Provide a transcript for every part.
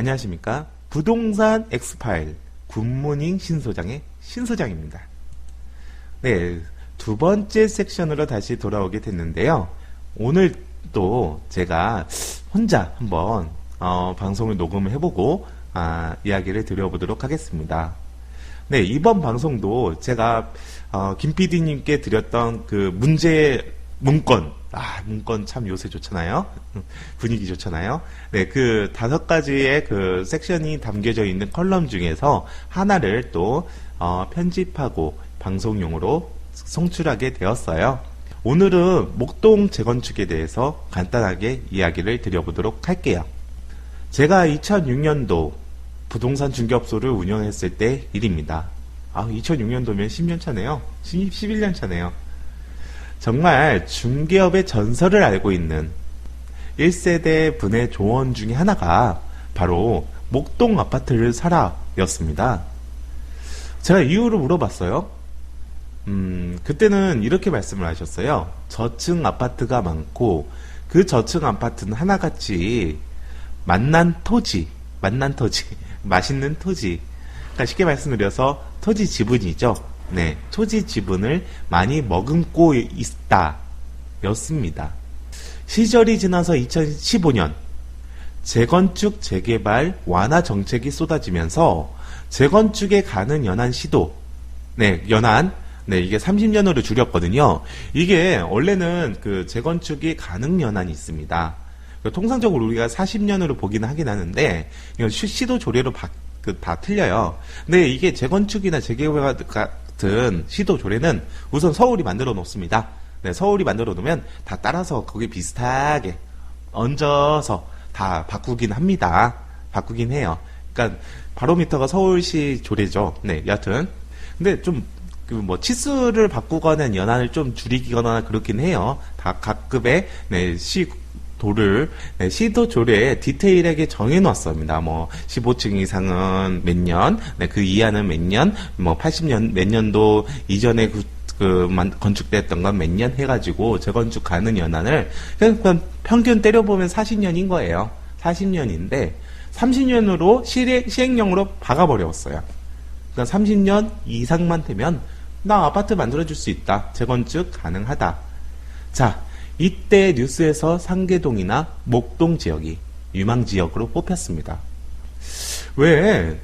안녕하십니까. 부동산 엑스파일 굿모닝 신소장의 신소장입니다. 네, 두 번째 섹션으로 다시 돌아오게 됐는데요. 오늘 또 제가 혼자 한번 방송을 녹음을 해보고 이야기를 드려보도록 하겠습니다. 네, 이번 방송도 제가 김 PD님께 드렸던 그 문건 참 요새 좋잖아요. 분위기 좋잖아요. 네, 그 5가지의 그 섹션이 담겨져 있는 컬럼 중에서 하나를 또 편집하고 방송용으로 송출하게 되었어요. 오늘은 목동 재건축에 대해서 간단하게 이야기를 드려보도록 할게요. 제가 2006년도 부동산 중개업소를 운영했을 때 일입니다. 2006년도면 10년 차네요. 11년 차네요. 정말 중개업의 전설을 알고 있는 1세대 분의 조언 중에 하나가 바로 목동 아파트를 사라 였습니다. 제가 이유를 물어봤어요. 그때는 이렇게 말씀을 하셨어요. 저층 아파트가 많고 그 저층 아파트는 하나같이 맛난 토지, 맛있는 토지. 그러니까 쉽게 말씀드려서 토지 지분이죠. 네, 토지 지분을 많이 머금고 있다 였습니다. 시절이 지나서 2015년 재건축 재개발 완화 정책이 쏟아지면서 재건축에 가는 연한 시도, 이게 30년으로 줄였거든요. 이게 원래는 그 재건축이 가능 연한이 있습니다. 통상적으로 우리가 40년으로 보기는 하긴 하는데 이건 시도 조례로 다 틀려요. 근데 이게 재건축이나 재개발 같은 시도 조례는 우선 서울이 만들어 놓습니다. 네, 서울이 만들어 놓으면 다 따라서 거기 비슷하게 얹어서 다 바꾸긴 합니다. 바꾸긴 해요. 그러니까 바로미터가 서울시 조례죠. 네, 여하튼 근데 좀 치수를 바꾸거나 연한을 좀 줄이거나 그렇긴 해요. 다 각급의 시도 조례에 디테일하게 정해놨습니다. 15층 이상은 몇 년, 그 이하는 몇 년, 80년, 몇 년도 이전에 건축됐던 건 몇 년 해가지고 재건축 가능 연한을 그냥 평균 때려보면 40년인 거예요. 40년인데 30년으로 시행령으로 박아버렸어요. 그러니까 30년 이상만 되면 나 아파트 만들어줄 수 있다. 재건축 가능하다. 자, 이때 뉴스에서 상계동이나 목동 지역이 유망지역으로 뽑혔습니다. 왜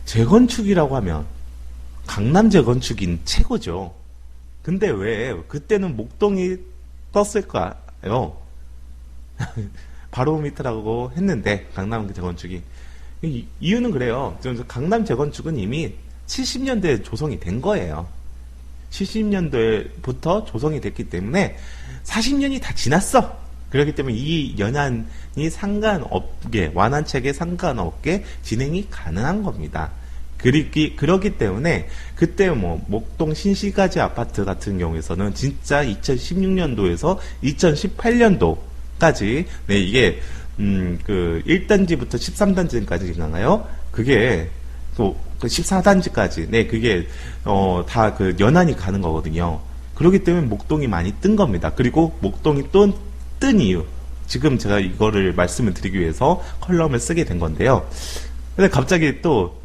재건축이라고 하면 강남 재건축인 최고죠. 근데 왜 그때는 목동이 떴을까요? 바로미터라고 했는데 강남 재건축이 이유는 그래요. 강남 재건축은 이미 70년대에 조성이 된 거예요. 70년대부터 조성이 됐기 때문에 40년이 다 지났어. 그렇기 때문에 이 연한이 상관없게, 완화책에 상관없게 진행이 가능한 겁니다. 그렇기 때문에 그때 목동 신시가지 아파트 같은 경우에서는 진짜 2016년도에서 2018년도까지 이게 1단지부터 13단지까지인가요? 그게 또 14단지까지 그게 다 연한이 가는 거거든요. 그렇기 때문에 목동이 많이 뜬 겁니다. 그리고 목동이 또 뜬 이유, 지금 제가 이거를 말씀을 드리기 위해서 컬럼을 쓰게 된 건데요. 근데 갑자기 또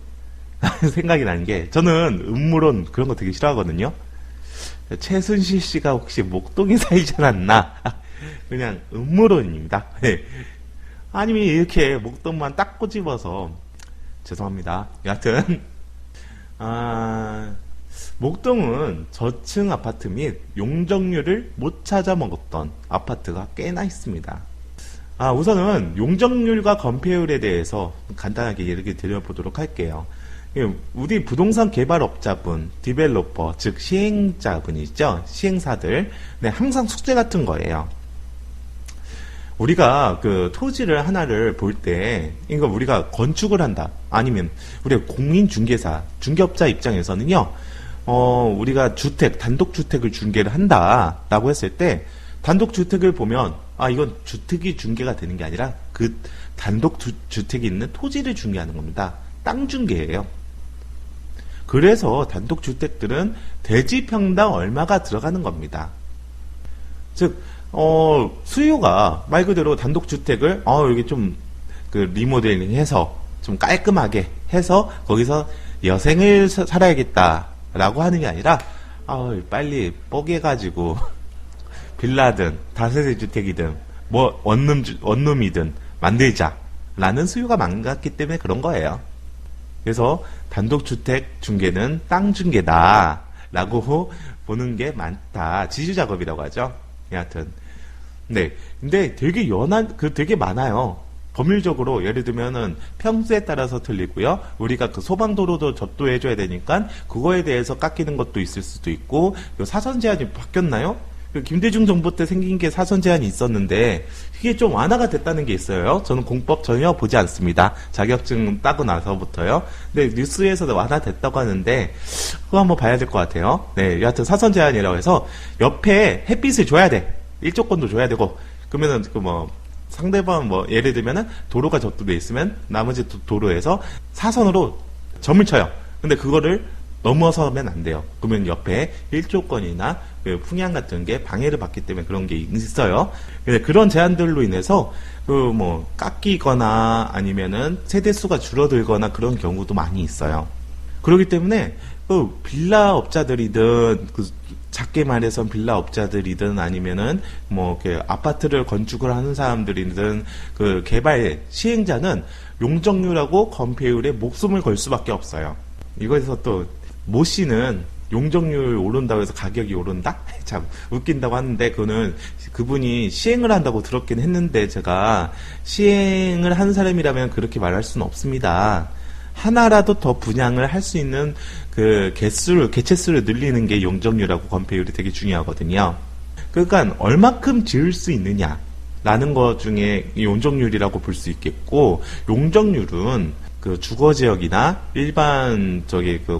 생각이 나는 게, 저는 음모론 그런 거 되게 싫어하거든요. 최순실 씨가 혹시 목동에 살지 않았나? 그냥 음모론입니다. 아니면 이렇게 목동만 딱 꼬집어서 죄송합니다. 여하튼 목동은 저층 아파트 및 용적률을 못 찾아 먹었던 아파트가 꽤나 있습니다. 우선은 용적률과 건폐율에 대해서 간단하게 얘기 드려보도록 할게요. 우리 부동산 개발업자분, 디벨로퍼, 즉 시행자분이죠. 시행사들, 항상 숙제 같은 거예요. 우리가 토지를 하나를 볼 때, 이거 우리가 건축을 한다. 아니면 우리가 공인중개사, 중개업자 입장에서는요, 우리가 단독주택을 중개를 한다. 라고 했을 때, 단독주택을 보면, 이건 주택이 중개가 되는 게 아니라 그 단독주택이 있는 토지를 중개하는 겁니다. 땅 중개예요. 그래서 단독주택들은 대지평당 얼마가 들어가는 겁니다. 즉, 수요가 말 그대로 단독주택을, 여기 좀, 리모델링 해서, 좀 깔끔하게 해서 거기서 여생을 살아야겠다라고 하는 게 아니라 빨리 뽀개가지고 빌라든 다세대 주택이든 뭐 원룸이든 만들자라는 수요가 많았기 때문에 그런 거예요. 그래서 단독주택 중개는 땅 중개다라고 보는 게 많다. 지주 작업이라고 하죠. 여하튼 네, 근데 되게 되게 많아요. 법률적으로 예를 들면은 평수에 따라서 틀리고요. 우리가 그 소방도로도 접도해줘야 되니까 그거에 대해서 깎이는 것도 있을 수도 있고, 사선 제한이 바뀌었나요? 김대중 정부 때 생긴 게 사선 제한이 있었는데 그게 좀 완화가 됐다는 게 있어요. 저는 공법 전혀 보지 않습니다. 자격증 따고 나서부터요. 근데 뉴스에서도 완화됐다고 하는데 그거 한번 봐야 될 것 같아요. 네, 여하튼 사선 제한이라고 해서 옆에 햇빛을 줘야 돼. 일조권도 줘야 되고, 그러면은 상대방 예를 들면은 도로가 접도돼 있으면 나머지 도로에서 사선으로 점을 쳐요. 근데 그거를 넘어서면 안 돼요. 그러면 옆에 일조권이나 풍향 같은 게 방해를 받기 때문에 그런 게 있어요. 그런 제한들로 인해서 깎이거나 아니면은 세대수가 줄어들거나 그런 경우도 많이 있어요. 그렇기 때문에 빌라 업자들이든 작게 말해서 빌라 업자들이든 아니면은 아파트를 건축을 하는 사람들이든 개발 시행자는 용적률하고 건폐율에 목숨을 걸 수밖에 없어요. 이거에서 또 모 씨는 용적률 오른다고 해서 가격이 오른다? 참 웃긴다고 하는데 그분이 시행을 한다고 들었긴 했는데 제가 시행을 한 사람이라면 그렇게 말할 수는 없습니다. 하나라도 더 분양을 할 수 있는 개체수를 늘리는 게 용적률하고 건폐율이 되게 중요하거든요. 그러니까 얼마큼 지을 수 있느냐라는 것 중에 용적률이라고 볼 수 있겠고, 용적률은 주거지역이나 일반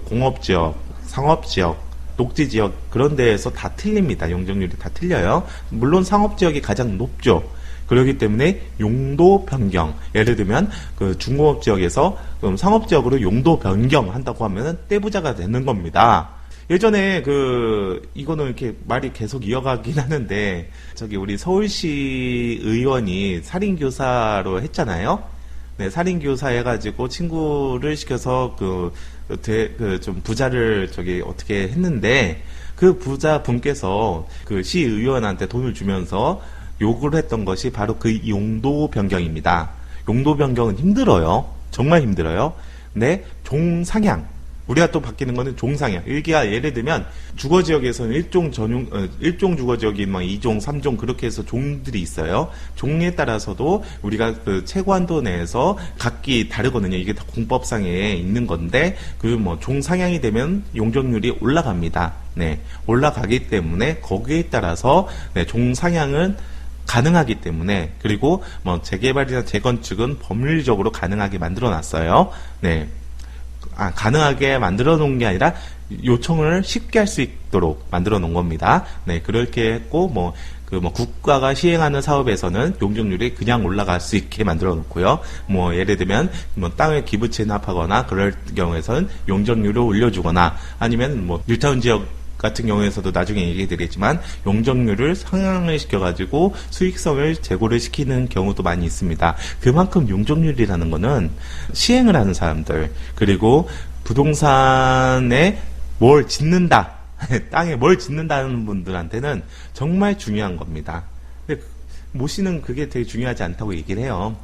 공업지역, 상업지역, 녹지지역 그런 데에서 다 틀립니다. 용적률이 다 틀려요. 물론 상업지역이 가장 높죠. 그렇기 때문에 용도 변경, 예를 들면 중공업 지역에서 상업지역으로 용도 변경한다고 하면은 떼부자가 되는 겁니다. 예전에 이거는 이렇게 말이 계속 이어가긴 하는데 우리 서울시 의원이 살인교사로 했잖아요. 네, 살인교사 해가지고 친구를 시켜서 좀 부자를 어떻게 했는데, 그 부자 분께서 시의원한테 돈을 주면서 요구를 했던 것이 바로 용도 변경입니다. 용도 변경은 힘들어요. 정말 힘들어요. 근데 종상향, 우리가 또 바뀌는 거는 종상향. 여기가 예를 들면 주거지역에서는 일종 주거지역이 2종, 3종 그렇게 해서 종들이 있어요. 종에 따라서도 우리가 채권도 내에서 각기 다르거든요. 이게 다 공법상에 있는 건데 종상향이 되면 용적률이 올라갑니다. 네, 올라가기 때문에 거기에 따라서 종상향은 가능하기 때문에, 그리고 재개발이나 재건축은 법률적으로 가능하게 만들어 놨어요. 네. 가능하게 만들어 놓은 게 아니라 요청을 쉽게 할 수 있도록 만들어 놓은 겁니다. 네, 그렇게 했고, 국가가 시행하는 사업에서는 용적률이 그냥 올라갈 수 있게 만들어 놓고요. 예를 들면, 땅을 기부 체납하거나 그럴 경우에서는 용적률을 올려주거나, 아니면 뉴타운 지역 같은 경우에서도 나중에 얘기 드리겠지만 용적률을 상향을 시켜가지고 수익성을 제고를 시키는 경우도 많이 있습니다. 그만큼 용적률이라는 거는 시행을 하는 사람들, 그리고 부동산에 뭘 짓는다, 땅에 뭘 짓는다는 분들한테는 정말 중요한 겁니다. 근데 모 씨는 그게 되게 중요하지 않다고 얘기를 해요.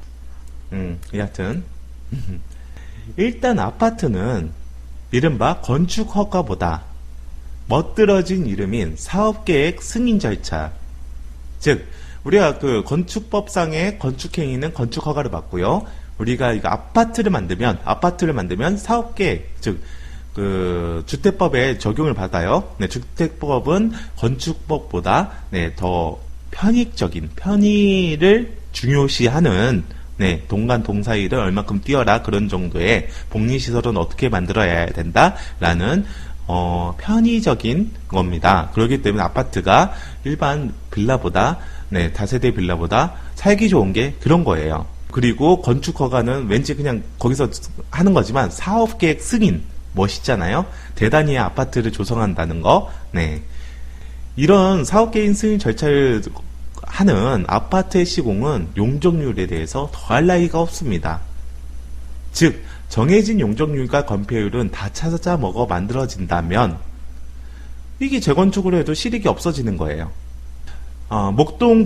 여하튼 일단 아파트는 이른바 건축 허가보다 멋들어진 이름인 사업계획 승인 절차, 즉 우리가 건축법상의 건축행위는 건축허가를 받고요. 우리가 이거 아파트를 만들면 사업계획, 즉 주택법에 적용을 받아요. 네, 주택법은 건축법보다 더 편의를 중요시하는, 동간 동사이를 얼마큼 띄어라 그런 정도의 복리시설은 어떻게 만들어야 된다라는 편의적인 겁니다. 그렇기 때문에 아파트가 일반 빌라보다, 다세대 빌라보다 살기 좋은 게 그런 거예요. 그리고 건축허가는 왠지 그냥 거기서 하는 거지만 사업계획 승인, 멋있잖아요. 대단히 아파트를 조성한다는 거. 이런 사업계획 승인 절차를 하는 아파트의 시공은 용적률에 대해서 더할 나위가 없습니다. 즉 정해진 용적률과 건폐율은 다 찾아 먹어 만들어진다면 이게 재건축으로 해도 실익이 없어지는 거예요. 목동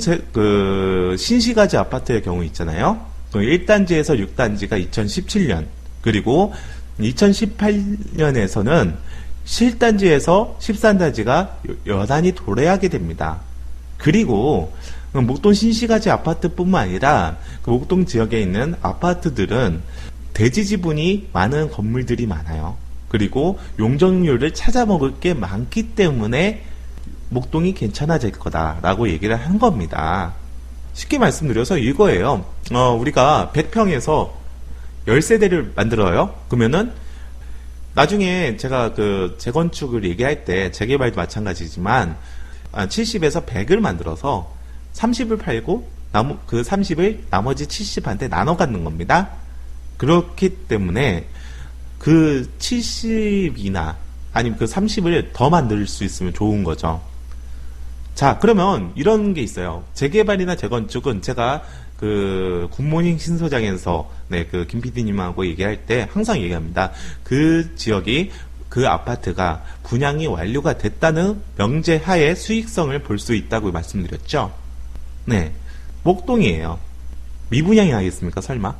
신시가지 아파트의 경우 있잖아요. 1단지에서 6단지가 2017년, 그리고 2018년에서는 7단지에서 13단지가 여단이 도래하게 됩니다. 그리고 목동 신시가지 아파트뿐만 아니라 그 목동 지역에 있는 아파트들은 대지 지분이 많은 건물들이 많아요. 그리고 용적률을 찾아먹을 게 많기 때문에 목동이 괜찮아질 거다라고 얘기를 한 겁니다. 쉽게 말씀드려서 이거예요. 우리가 100평에서 10세대를 만들어요. 그러면은 나중에 제가 그 재건축을 얘기할 때 재개발도 마찬가지지만 70에서 100을 만들어서 30을 팔고 그 30을 나머지 70한테 나눠 갖는 겁니다. 그렇기 때문에 그 70이나 아니면 그 30을 더 만들 수 있으면 좋은 거죠. 자, 그러면 이런 게 있어요. 재개발이나 재건축은 제가 그 굿모닝 신소장에서 그 김 PD님하고 얘기할 때 항상 얘기합니다. 그 지역이 그 아파트가 분양이 완료가 됐다는 명제하에 수익성을 볼 수 있다고 말씀드렸죠. 네, 목동이에요. 미분양이 나겠습니까? 설마?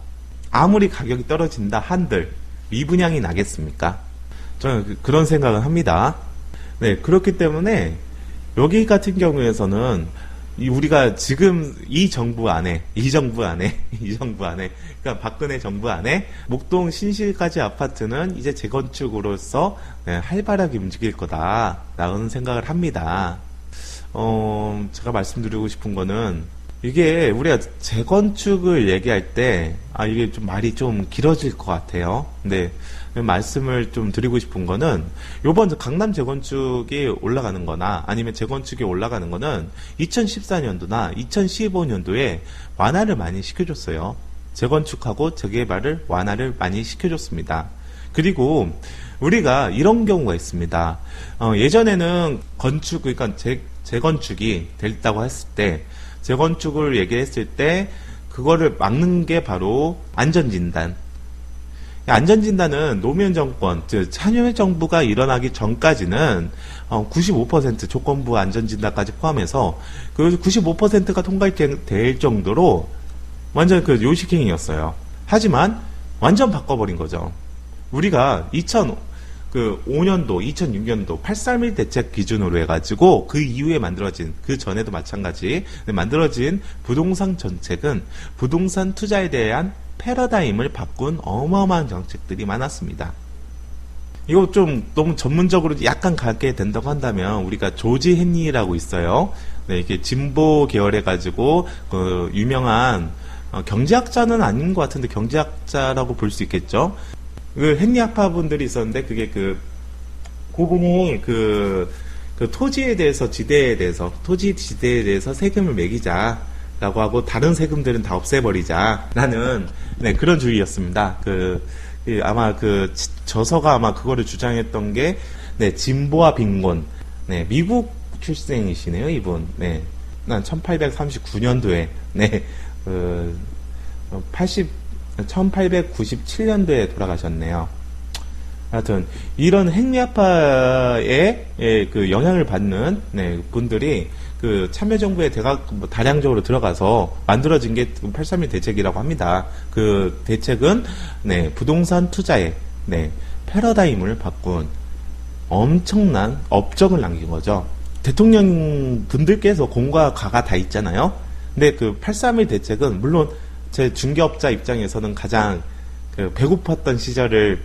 아무리 가격이 떨어진다 한들 미분양이 나겠습니까? 저는 그런 생각을 합니다. 네, 그렇기 때문에 여기 같은 경우에서는 우리가 지금 이 정부 안에, 그러니까 박근혜 정부 안에 목동 신시가지 아파트는 이제 재건축으로서 활발하게 움직일 거다라는 생각을 합니다. 제가 말씀드리고 싶은 거는 이게 우리가 재건축을 얘기할 때 이게 좀 말이 좀 길어질 것 같아요. 근데 말씀을 좀 드리고 싶은 거는 요번 강남 재건축이 올라가는 거나 아니면 재건축이 올라가는 거는 2014년도나 2015년도에 완화를 많이 시켜줬어요. 재건축하고 재개발을 완화를 많이 시켜줬습니다. 그리고 우리가 이런 경우가 있습니다. 예전에는 그러니까 재건축이 됐다고 했을 때 재건축을 얘기했을 때 그거를 막는 게 바로 안전진단. 안전진단은 노무현 정권, 즉 참여정부가 일어나기 전까지는 95% 조건부 안전진단까지 포함해서 그 95%가 통과될 정도로 완전 그 요식행위였어요. 하지만 완전 바꿔버린 거죠. 우리가 2005년도, 2006년도 831 대책 기준으로 해가지고 그 이후에 만들어진, 그 전에도 마찬가지 만들어진 부동산 정책은 부동산 투자에 대한 패러다임을 바꾼 어마어마한 정책들이 많았습니다. 이거 좀 너무 전문적으로 약간 가게 된다고 한다면 우리가 조지 헨리라고 있어요. 네, 이게 진보 계열해가지고 그 유명한 경제학자는 아닌 것 같은데 경제학자라고 볼 수 있겠죠. 그 헨리 아파 분들이 있었는데 그게 그분이 그 토지에 대해서 토지 지대에 대해서 세금을 매기자라고 하고 다른 세금들은 다 없애버리자라는 그런 주의였습니다. 아마 저서가 아마 그거를 주장했던 게 진보와 빈곤. 미국 출생이시네요, 이분. 난 1839년도에 1897년도에 돌아가셨네요. 하여튼 이런 행리아파의 그 영향을 받는 분들이 그 참여정부에 다량적으로 들어가서 만들어진 게 831 대책이라고 합니다. 그 대책은 부동산 투자에 패러다임을 바꾼 엄청난 업적을 남긴 거죠. 대통령 분들께서 공과 가가 다 있잖아요. 근데 그 831 대책은 물론 제 중개업자 입장에서는 가장 배고팠던 시절을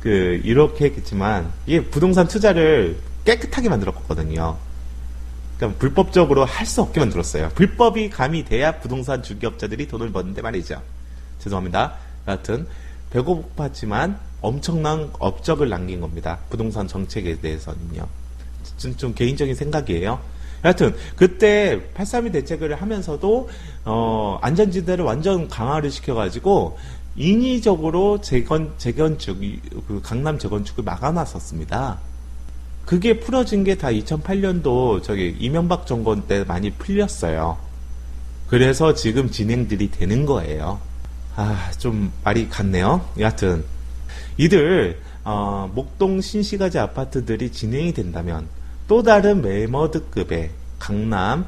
이렇게 했겠지만 이게 부동산 투자를 깨끗하게 만들었거든요. 그러니까 불법적으로 할 수 없게 만들었어요. 불법이 가미돼야 부동산 중개업자들이 돈을 버는데 말이죠. 죄송합니다. 여하튼 배고팠지만 엄청난 업적을 남긴 겁니다. 부동산 정책에 대해서는요. 좀 개인적인 생각이에요. 여하튼 그때 831 대책을 하면서도 안전지대를 완전 강화를 시켜가지고 인위적으로 재건축, 그 강남 재건축을 막아놨었습니다. 그게 풀어진 게 다 2008년도 이명박 정권 때 많이 풀렸어요. 그래서 지금 진행들이 되는 거예요. 좀 말이 같네요. 여하튼 이들 목동 신시가지 아파트들이 진행이 된다면 또 다른 매머드급의 강남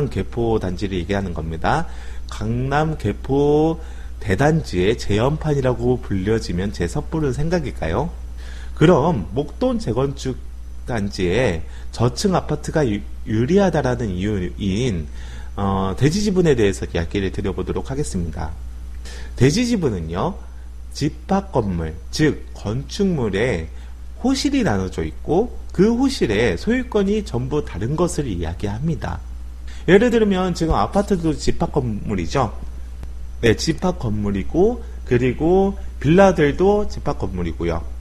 개포 단지를 얘기하는 겁니다. 강남 개포 대단지의 재현판이라고 불려지면 제 섣부른 생각일까요? 그럼 목동 재건축 단지에 저층 아파트가 유리하다라는 이유인 대지지분에 대해서 이야기를 드려보도록 하겠습니다. 대지지분은요, 집합 건물, 즉 건축물에 호실이 나눠져 있고 그 호실에 소유권이 전부 다른 것을 이야기합니다. 예를 들면 지금 아파트도 집합 건물이죠. 네, 집합 건물이고 그리고 빌라들도 집합 건물이고요.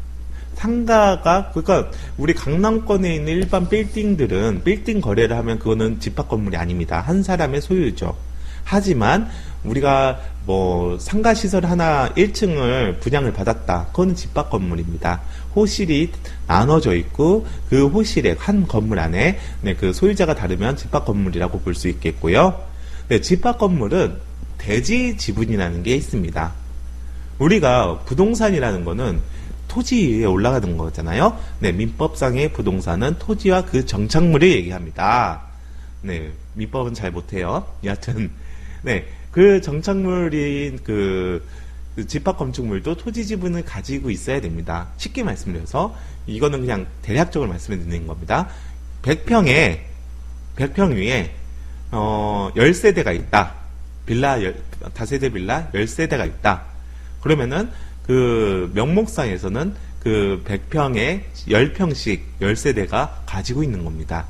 상가가, 그러니까 우리 강남권에 있는 일반 빌딩들은 빌딩 거래를 하면 그거는 집합 건물이 아닙니다. 한 사람의 소유죠. 하지만 우리가 뭐 상가 시설 하나 1층을 분양을 받았다. 그거는 집합 건물입니다. 호실이 나눠져 있고 그 호실의 한 건물 안에 그 소유자가 다르면 집합 건물이라고 볼 수 있겠고요. 네, 집합 건물은 대지 지분이라는 게 있습니다. 우리가 부동산이라는 거는 토지 위에 올라가는 거잖아요. 네, 민법상의 부동산은 토지와 그 정착물을 얘기합니다. 네, 민법은 잘 못해요. 여하튼, 네, 그 정착물인 그 집합 건축물도 토지 지분을 가지고 있어야 됩니다. 쉽게 말씀드려서 이거는 그냥 대략적으로 말씀을 드리는 겁니다. 100평 위에 10세대가 있다. 다세대 빌라 10세대가 있다. 그러면은 그 명목상에서는 그 100평에 10평씩 10세대가 가지고 있는 겁니다.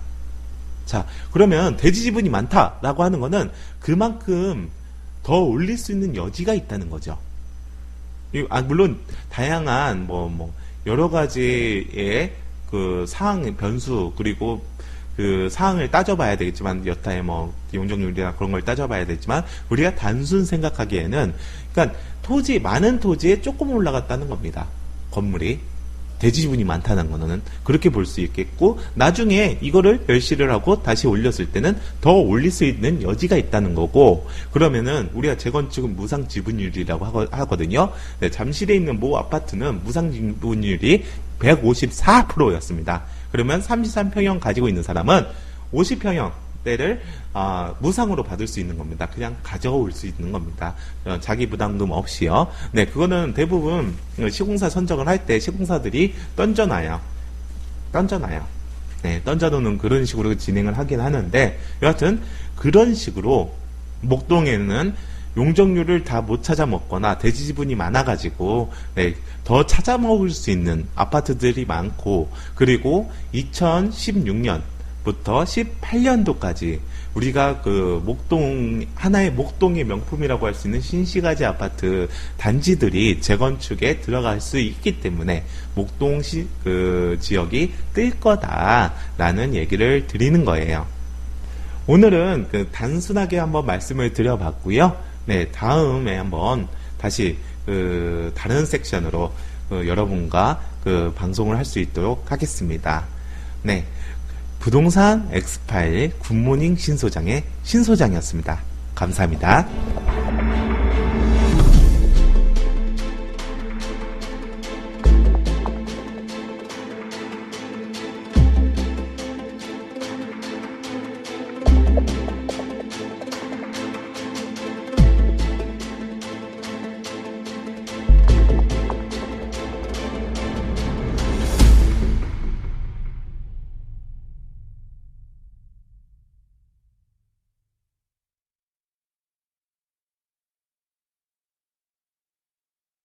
자, 그러면 대지 지분이 많다라고 하는 거는 그만큼 더 올릴 수 있는 여지가 있다는 거죠. 물론 다양한 여러 가지의 그 사항 변수 그리고 그 사항을 따져봐야 되겠지만 여타의 용적률이나 그런 걸 따져봐야 되겠지만 우리가 단순 생각하기에는 그러니까 많은 토지에 조금 올라갔다는 겁니다. 건물이 대지 지분이 많다는 거는 그렇게 볼 수 있겠고 나중에 이거를 멸시를 하고 다시 올렸을 때는 더 올릴 수 있는 여지가 있다는 거고 그러면은 우리가 재건축은 무상 지분율이라고 하거든요. 네, 잠실에 있는 모 아파트는 무상 지분율이 154%였습니다. 그러면 33평형 가지고 있는 사람은 50평형대를 무상으로 받을 수 있는 겁니다. 그냥 가져올 수 있는 겁니다. 자기 부담금 없이요. 네, 그거는 대부분 시공사 선정을 할 때 시공사들이 던져놔요. 네, 던져놓는 그런 식으로 진행을 하긴 하는데 여하튼 그런 식으로 목동에는 용적률을 다 못 찾아 먹거나 대지 지분이 많아가지고 네, 더 찾아 먹을 수 있는 아파트들이 많고 그리고 2016년부터 18년도까지 우리가 그 하나의 목동의 명품이라고 할 수 있는 신시가지 아파트 단지들이 재건축에 들어갈 수 있기 때문에 목동 그 지역이 뜰 거다라는 얘기를 드리는 거예요. 오늘은 그 단순하게 한번 말씀을 드려봤고요. 네, 다음에 한번 다시 다른 섹션으로 여러분과 방송을 할 수 있도록 하겠습니다. 네, 부동산 엑스파일 굿모닝 신소장의 신소장이었습니다. 감사합니다.